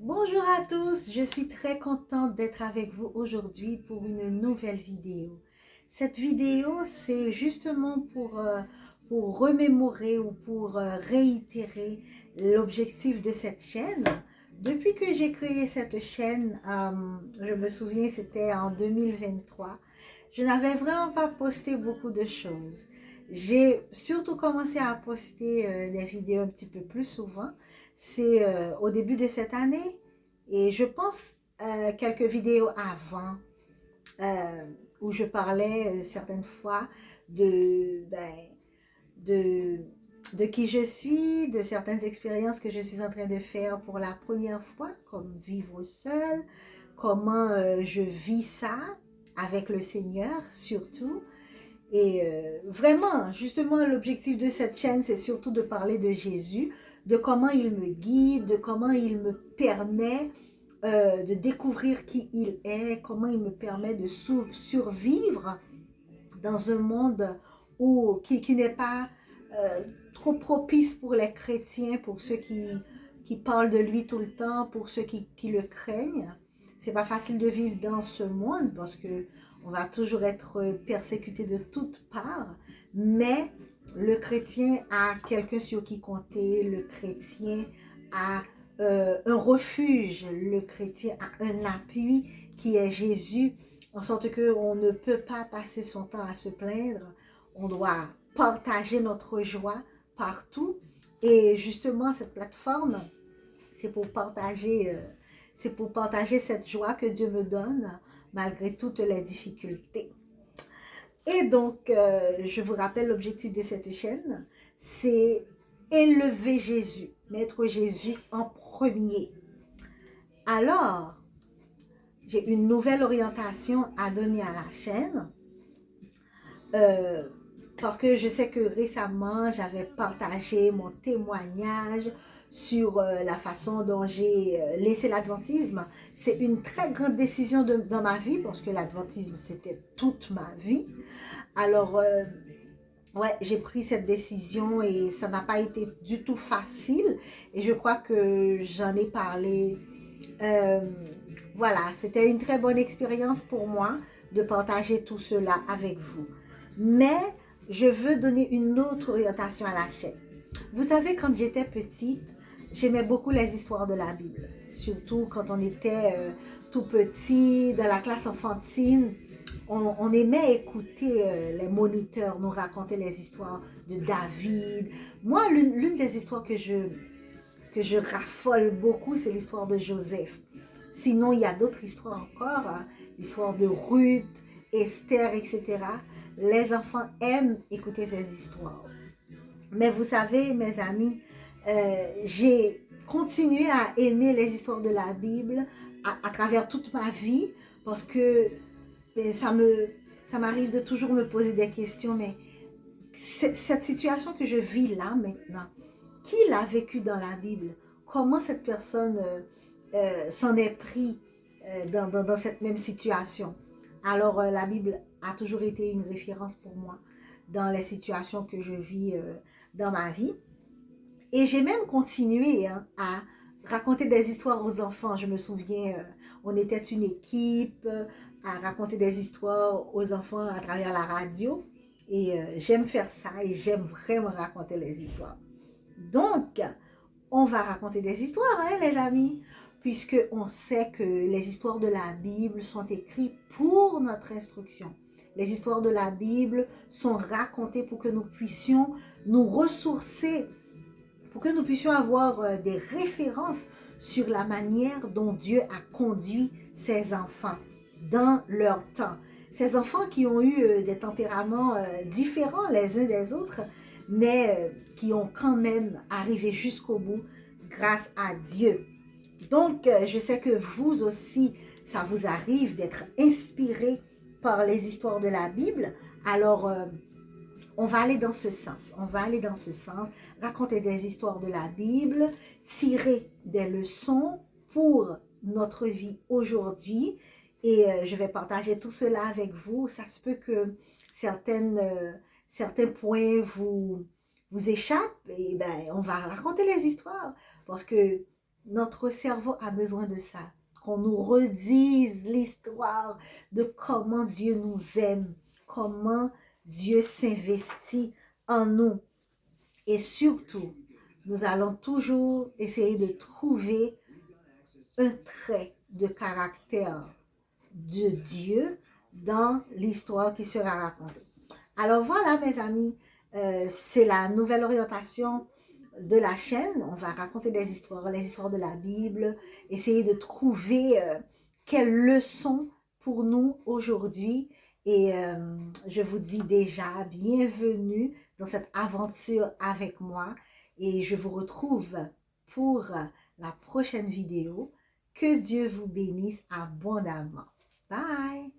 Bonjour à tous, je suis très contente d'être avec vous aujourd'hui pour une nouvelle vidéo. Cette vidéo, c'est justement pour remémorer ou pour réitérer l'objectif de cette chaîne. Depuis que j'ai créé cette chaîne, je me souviens, c'était en 2023, je n'avais vraiment pas posté beaucoup de choses. J'ai surtout commencé à poster des vidéos un petit peu plus souvent. C'est au début de cette année et je pense quelques vidéos avant euh, où je parlais certaines fois de, ben, de, de qui je suis, de certaines expériences que je suis en train de faire pour la première fois, comme vivre seul, comment je vis ça avec le Seigneur surtout. Et vraiment, justement, l'objectif de cette chaîne, c'est surtout de parler de Jésus, de comment il me guide, de comment il me permet de découvrir qui il est, comment il me permet de survivre dans un monde qui n'est pas trop propice pour les chrétiens, pour ceux qui parlent de lui tout le temps, pour ceux qui le craignent. C'est pas facile de vivre dans ce monde parce que on va toujours être persécuté de toutes parts, mais le chrétien a quelqu'un sur qui compter, le chrétien a un refuge, le chrétien a un appui qui est Jésus, en sorte qu'on ne peut pas passer son temps à se plaindre, on doit partager notre joie partout. Et justement, cette plateforme, c'est pour partager, c'est pour partager cette joie que Dieu me donne malgré toutes les difficultés. Et donc, je vous rappelle l'objectif de cette chaîne, c'est élever Jésus, mettre Jésus en premier. Alors, j'ai une nouvelle orientation à donner à la chaîne. Euh, Parce que je sais que récemment, j'avais partagé mon témoignage sur la façon dont j'ai laissé l'adventisme. C'est une très grande décision dans ma vie parce que l'adventisme, c'était toute ma vie. Alors, ouais, j'ai pris cette décision et ça n'a pas été du tout facile. Et je crois que j'en ai parlé. Euh, voilà, c'était une très bonne expérience pour moi de partager tout cela avec vous. Mais je veux donner une autre orientation à la chaîne. Vous savez, quand j'étais petite, j'aimais beaucoup les histoires de la Bible. Surtout quand on était tout petit, dans la classe enfantine, on aimait écouter les moniteurs nous raconter les histoires de David. Moi, l'une des histoires que je raffole beaucoup, c'est l'histoire de Joseph. Sinon, il y a d'autres histoires encore, hein, l'histoire de Ruth, Esther, etc. Les enfants aiment écouter ces histoires. Mais vous savez, mes amis, j'ai continué à aimer les histoires de la Bible à travers toute ma vie parce que ben, ça m'arrive de toujours me poser des questions, mais cette situation que je vis là maintenant, qui l'a vécu dans la Bible? Comment cette personne s'en est pris dans cette même situation? Alors, la Bible a toujours été une référence pour moi dans les situations que je vis dans ma vie. Et j'ai même continué hein, à raconter des histoires aux enfants. Je me souviens, on était une équipe à raconter des histoires aux enfants à travers la radio. Et j'aime faire ça et j'aime vraiment raconter les histoires. Donc, on va raconter des histoires, hein, les amis, puisque on sait que les histoires de la Bible sont écrites pour notre instruction. Les histoires de la Bible sont racontées pour que nous puissions nous ressourcer, pour que nous puissions avoir des références sur la manière dont Dieu a conduit ses enfants dans leur temps. Ces enfants qui ont eu des tempéraments différents les uns des autres, mais qui ont quand même arrivé jusqu'au bout grâce à Dieu. Donc, je sais que vous aussi, ça vous arrive d'être inspiré par les histoires de la Bible. Alors, on va aller dans ce sens. On va aller dans ce sens, raconter des histoires de la Bible, tirer des leçons pour notre vie aujourd'hui. Et je vais partager tout cela avec vous. Ça se peut que certains points vous échappent. Et ben, on va raconter les histoires parce que Notre cerveau a besoin de ça. Qu'on nous redise l'histoire de comment Dieu nous aime, comment Dieu s'investit en nous. Et surtout, nous allons toujours essayer de trouver un trait de caractère de Dieu dans l'histoire qui sera racontée. Alors voilà mes amis, c'est la nouvelle orientation de la chaîne. On va raconter des histoires, les histoires de la Bible, essayer de trouver quelles leçons pour nous aujourd'hui. Et je vous dis déjà bienvenue dans cette aventure avec moi. Et je vous retrouve pour la prochaine vidéo. Que Dieu vous bénisse abondamment. Bye!